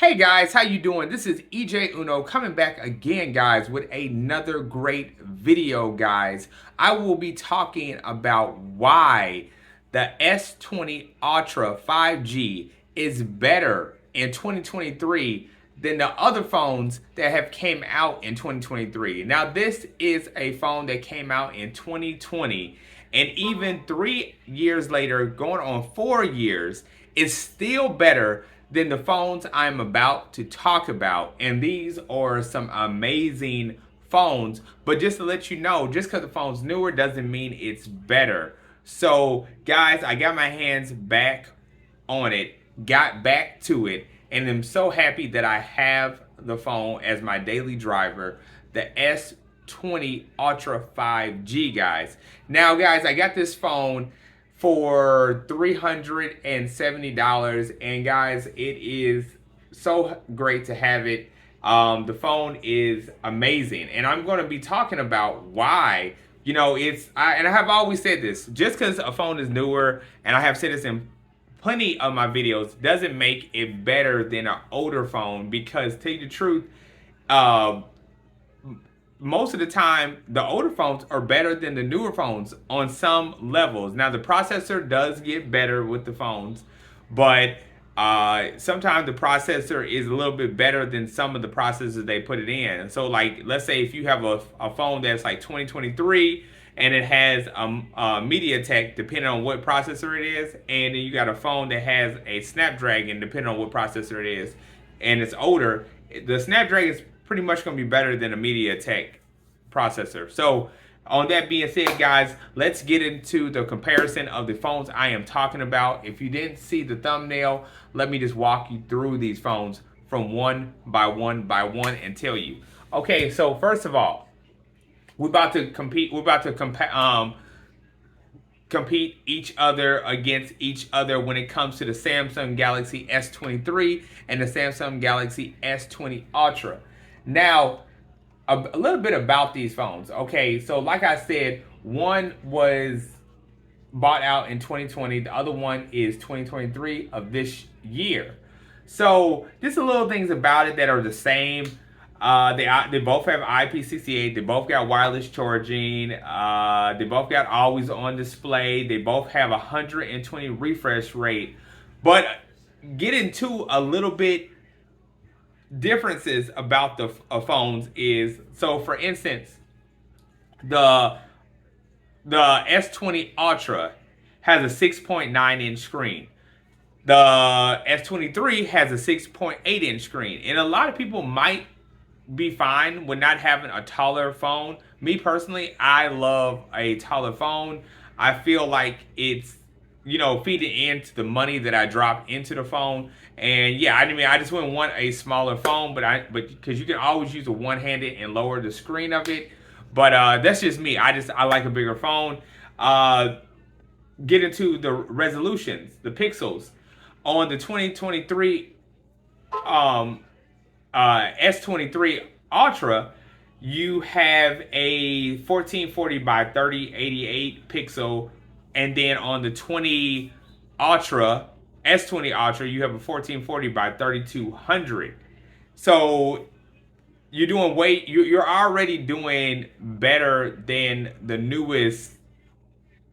Hey guys, how you doing? This is EJ Uno coming back again, guys, with another great video, guys. I will be talking about why the S20 Ultra 5G is better in 2023 than the other phones that have came out in 2023. Now, this is a phone that came out in 2020, and even 3 years later, going on 4 years, is still better than the phones I'm about to talk about. And these are some amazing phones. But just to let you know, just because the phone's newer doesn't mean it's better. So, guys, I got my hands back on it, got back to it, and I'm so happy that I have the phone as my daily driver, the S20 Ultra 5G, guys. Now, guys, I got this phone for $370, and guys, it is so great to have it. The phone is amazing, and I'm going to be talking about why. And I have always said this, just because a phone is newer, and I have said this in plenty of my videos, doesn't make it better than an older phone. Because to tell you the truth, uh, most of the time, the older phones are better than the newer phones on some levels. Now, the processor does get better with the phones, but sometimes the processor is a little bit better than some of the processors they put it in. So, like, let's say if you have a phone that's like 2023 and it has a MediaTek, depending on what processor it is, and then you got a phone that has a Snapdragon, depending on what processor it is, and it's older, the Snapdragon is pretty much going to be better than a MediaTek processor. So, on that being said, guys, let's get into the comparison of the phones I am talking about. If you didn't see the thumbnail, let me just walk you through these phones from one by one and tell you. Okay, so first of all, we're about to compete. We're about to compete each other against each other when it comes to the Samsung Galaxy S23 and the Samsung Galaxy S20 Ultra. Now, a little bit about these phones. Okay, so like I said, one was bought out in 2020. The other one is 2023 of this year. So just a little things about it that are the same. They both have IP68. They both got wireless charging. They both got always on display. They both have 120 refresh rate. But get into a little bit differences about the phones is, so for instance, the S20 Ultra has a 6.9 inch screen. The S23 has a 6.8 inch screen, and a lot of people might be fine with not having a taller phone. Me personally, I love a taller phone. I feel like it's, feeding into the money that I drop into the phone. And yeah, I just wouldn't want a smaller phone, but because you can always use a one-handed and lower the screen of it. But that's just me. I like a bigger phone. Get into the resolutions, the pixels on the 2023 S23 Ultra. You have a 1440 by 3088 pixel, and then on the S20 Ultra, you have a 1440 by 3200. So you're already doing better than the newest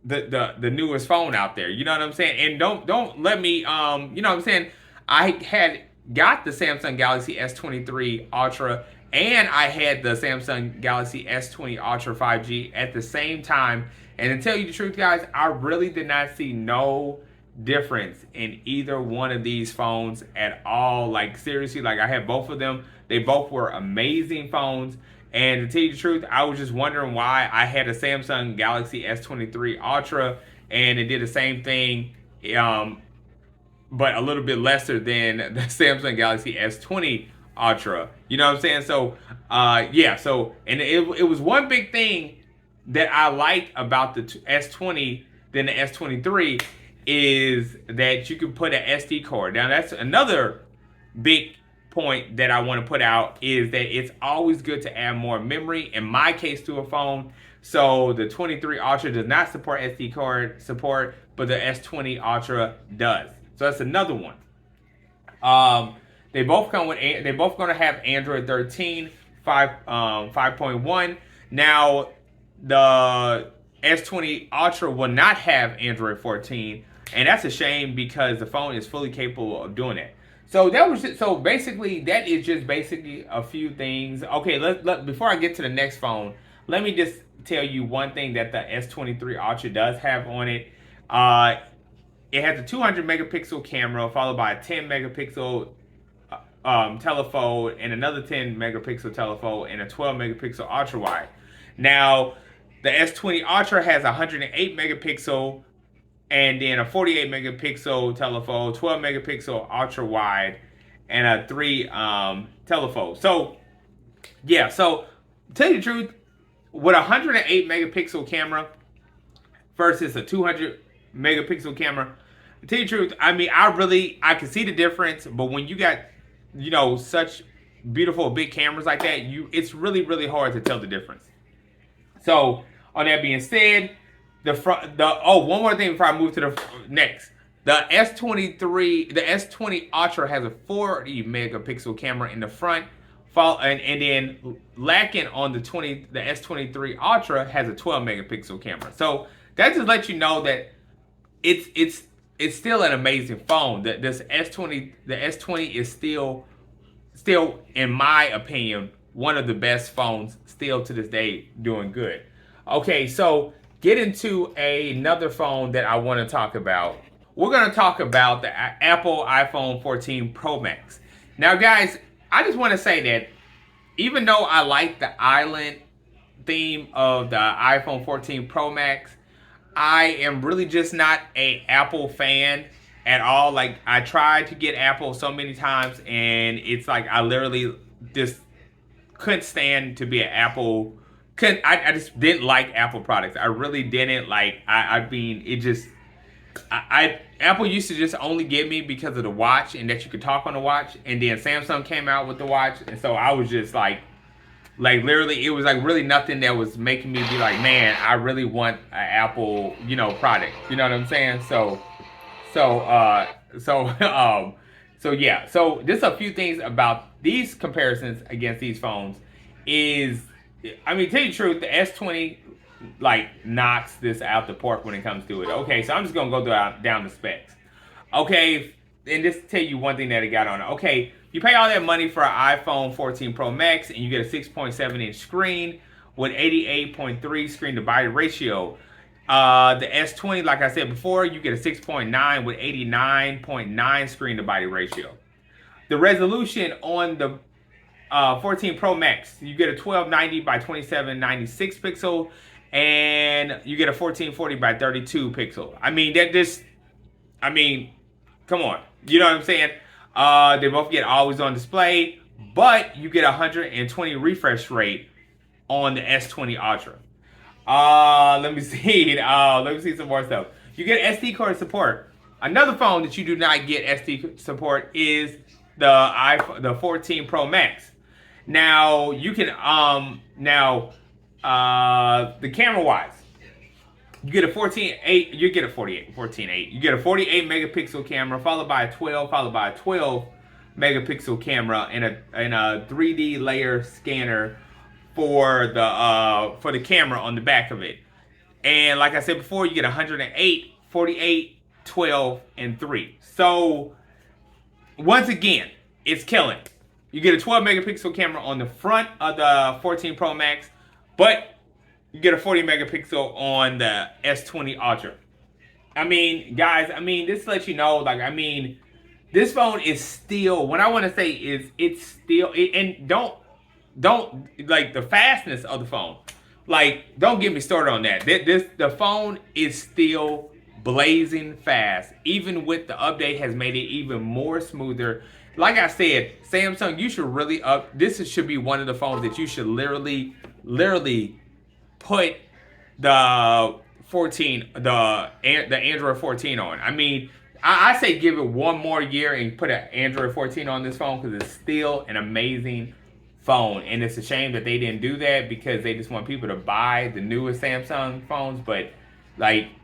the newest phone out there. You know what I'm saying? And don't let me you know what I'm saying? I had got the Samsung Galaxy S23 Ultra, and I had the Samsung Galaxy S20 Ultra 5G at the same time. And to tell you the truth, guys, I really did not see no difference in either one of these phones at all. Like, seriously, like, I had both of them. They both were amazing phones. And to tell you the truth, I was just wondering why I had a Samsung Galaxy S23 Ultra and it did the same thing, but a little bit lesser than the Samsung Galaxy S20 Ultra. You know what I'm saying? So, yeah. So, and it was one big thing that I liked about the S20 than the S23 is that you can put an SD card. Now, that's another big point that I want to put out, is that it's always good to add more memory, in my case, to a phone. So the 23 Ultra does not support SD card support, but the S20 Ultra does. So that's another one. They both come with they're both going to have Android 13 5.1. Now the S20 Ultra will not have Android 14, and that's a shame because the phone is fully capable of doing that. So that was just, so basically that is just basically a few things. Okay, let before I get to the next phone, let me just tell you one thing that the S23 Ultra does have on it. It has a 200 megapixel camera followed by a 10 megapixel telephoto and another 10 megapixel telephoto and a 12 megapixel ultra wide. Now, the S20 Ultra has 108 megapixel and then a 48 megapixel telephoto, 12 megapixel ultra wide, and a 3 telephoto. So, yeah, so to tell you the truth, with a 108 megapixel camera versus a 200 megapixel camera, to tell you the truth, I mean, I can see the difference, but when you got, such beautiful big cameras like that, it's really hard to tell the difference. So, on that being said, one more thing before I move to the next. The S20 Ultra has a 40 megapixel camera in the front, and then lacking on the S23 Ultra has a 12 megapixel camera. So that just lets you know that it's still an amazing phone. The S20 is still, in my opinion, one of the best phones still to this day, doing good. Okay, so get into another phone that I want to talk about. We're going to talk about the Apple iPhone 14 Pro Max. Now, guys, I just want to say that even though I like the island theme of the iPhone 14 Pro Max, I am really just not an Apple fan at all. Like, I tried to get Apple so many times, and it's like I literally just couldn't stand to be an Apple. I just didn't like Apple products. I really didn't like. Apple used to just only get me because of the watch and that you could talk on the watch, and then Samsung came out with the watch, and so I was just like literally, it was like really nothing that was making me be like, man, I really want an Apple, product. You know what I'm saying? So yeah. So just a few things about these comparisons against these phones is, I mean, tell you the truth, the S20 knocks this out the park when it comes to it. Okay, so I'm just gonna go down the specs. Okay, and just tell you one thing that it got on it. Okay, you pay all that money for an iPhone 14 Pro Max, and you get a 6.7-inch screen with 88.3 screen to body ratio. The S20, like I said before, you get a 6.9 with 89.9 screen to body ratio. The resolution on the 14 Pro Max, you get a 1290 by 2796 pixel, and you get a 1440 by 32 pixel. I mean, come on. You know what I'm saying? They both get always on display, but you get 120 refresh rate on the S20 Ultra. Let me see. Let me see some more stuff. You get SD card support. Another phone that you do not get SD support is the 14 Pro Max. Now you can the camera wise, you get a 14.8. You get a 14.8. You get a 48 megapixel camera followed by a 12 megapixel camera and a 3D layer scanner for the camera on the back of it. And like I said before, you get 108, 48, 12, and 3. So once again, it's killing. You get a 12 megapixel camera on the front of the 14 Pro Max, but you get a 40 megapixel on the S20 Ultra. I mean, guys, this lets you know, this phone is still, what I want to say is it's still, and don't like the fastness of the phone. Don't get me started on that. The phone is still blazing fast. Even with the update has made it even more smoother. Like I said, Samsung, you should really this should be one of the phones that you should literally put the Android 14 on. I mean, I say give it one more year and put an Android 14 on this phone because it's still an amazing phone. And it's a shame that they didn't do that because they just want people to buy the newest Samsung phones. But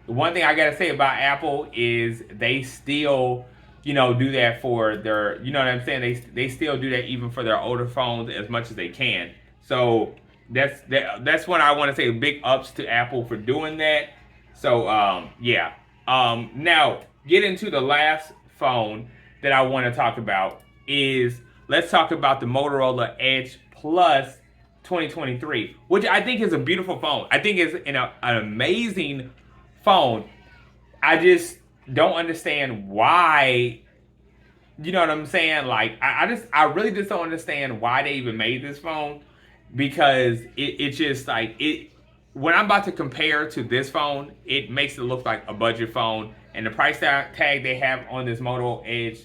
one thing I gotta say about Apple is they still do that for their, you know what I'm saying? They still do that even for their older phones as much as they can. So that's when I want to say big ups to Apple for doing that. So yeah. Now get into the last phone that I want to talk about is, let's talk about the Motorola Edge Plus 2023, which I think is a beautiful phone. I think it's an amazing phone. I just don't understand why. You know what I'm saying? Like, I really just don't understand why they even made this phone, because it's just like it. When I'm about to compare to this phone, it makes it look like a budget phone, and the price tag they have on this Moto Edge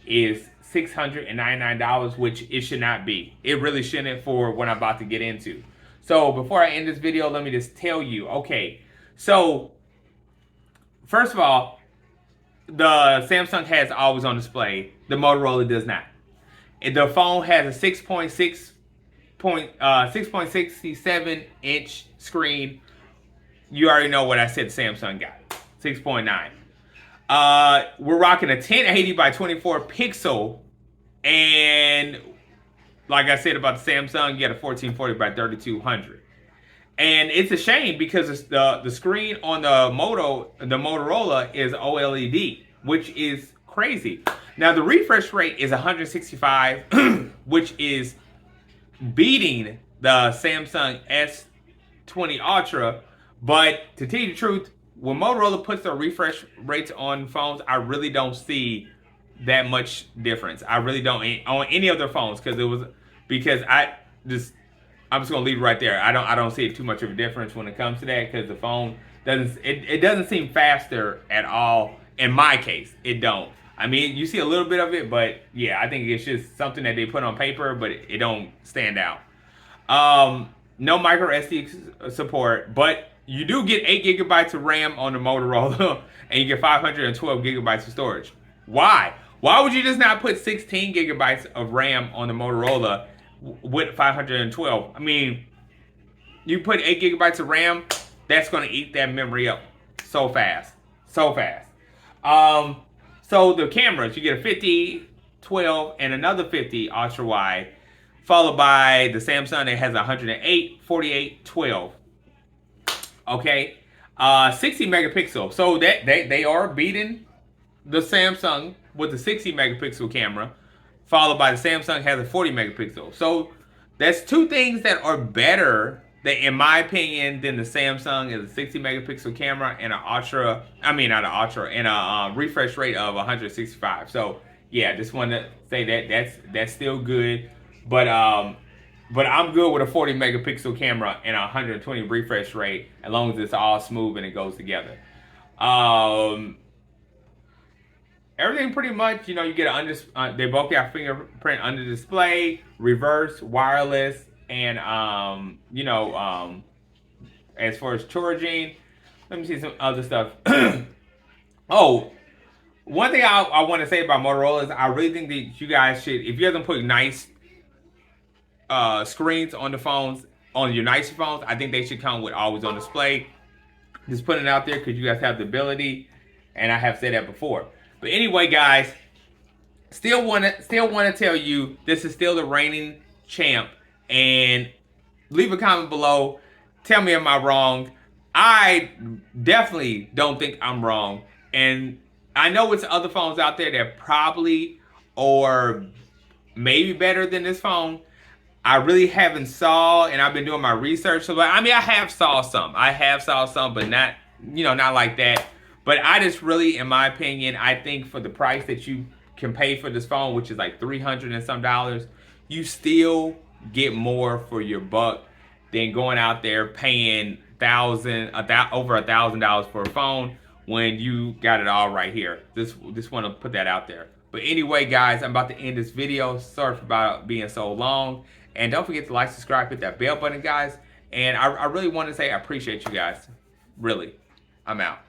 is $699, which it should not be. It really shouldn't for what I'm about to get into. So before I end this video, let me just tell you. Okay, so first of all, the Samsung has always on display. The Motorola does not. The phone has a 6.67 inch screen. You already know what I said Samsung got. 6.9. We're rocking a 1080 by 24 pixel, and like I said about the Samsung, you got a 1440 by 3200. And it's a shame because the screen on the Motorola is OLED, which is crazy. Now the refresh rate is 165, which is beating the Samsung S20 Ultra. But to tell you the truth, when Motorola puts their refresh rates on phones, I really don't see that much difference. I really don't on any of their phones, I'm just gonna leave it right there. I don't see too much of a difference when it comes to that, because the phone doesn't seem faster at all. In my case, it don't. I mean, you see a little bit of it, but yeah, I think it's just something that they put on paper, but it don't stand out. No micro SD support, but you do get 8 gigabytes of RAM on the Motorola, and you get 512 gigabytes of storage. Why? Why would you just not put 16 gigabytes of RAM on the Motorola with 512? I mean, you put 8 gigabytes of RAM, that's going to eat that memory up so fast. So fast. So the cameras, you get a 50, 12, and another 50 ultra wide, followed by the Samsung that has 108, 48, 12. Okay, 60 megapixel. So that they are beating the Samsung with the 60 megapixel camera, followed by the Samsung has a 40 megapixel. So that's two things that are better, that in my opinion, than the Samsung is a 60 megapixel camera and and a refresh rate of 165. So yeah, just want to say that that's still good, but I'm good with a 40 megapixel camera and a 120 refresh rate, as long as it's all smooth and it goes together. Everything pretty much, you get they both got fingerprint under display, reverse, wireless, and as far as charging, let me see some other stuff. Oh, one thing I want to say about Motorola is I really think that you guys should, if you guys put nice screens on the phones, on your nicer phones, I think they should come with always on display. Just putting it out there because you guys have the ability, and I have said that before. But anyway, guys, still want to tell you this is still the reigning champ, and leave a comment below. Tell me, am I wrong? I definitely don't think I'm wrong, and I know it's other phones out there that probably or maybe better than this phone. I really haven't saw, and I've been doing my research. So I have saw some, but not not like that. But I just really, in my opinion, I think for the price that you can pay for this phone, which is like $300 and some, you still get more for your buck than going out there paying over $1,000 for a phone when you got it all right here. Just want to put that out there. But anyway, guys, I'm about to end this video. Sorry about being so long. And don't forget to like, subscribe, hit that bell button, guys. And I really want to say I appreciate you guys. Really. I'm out.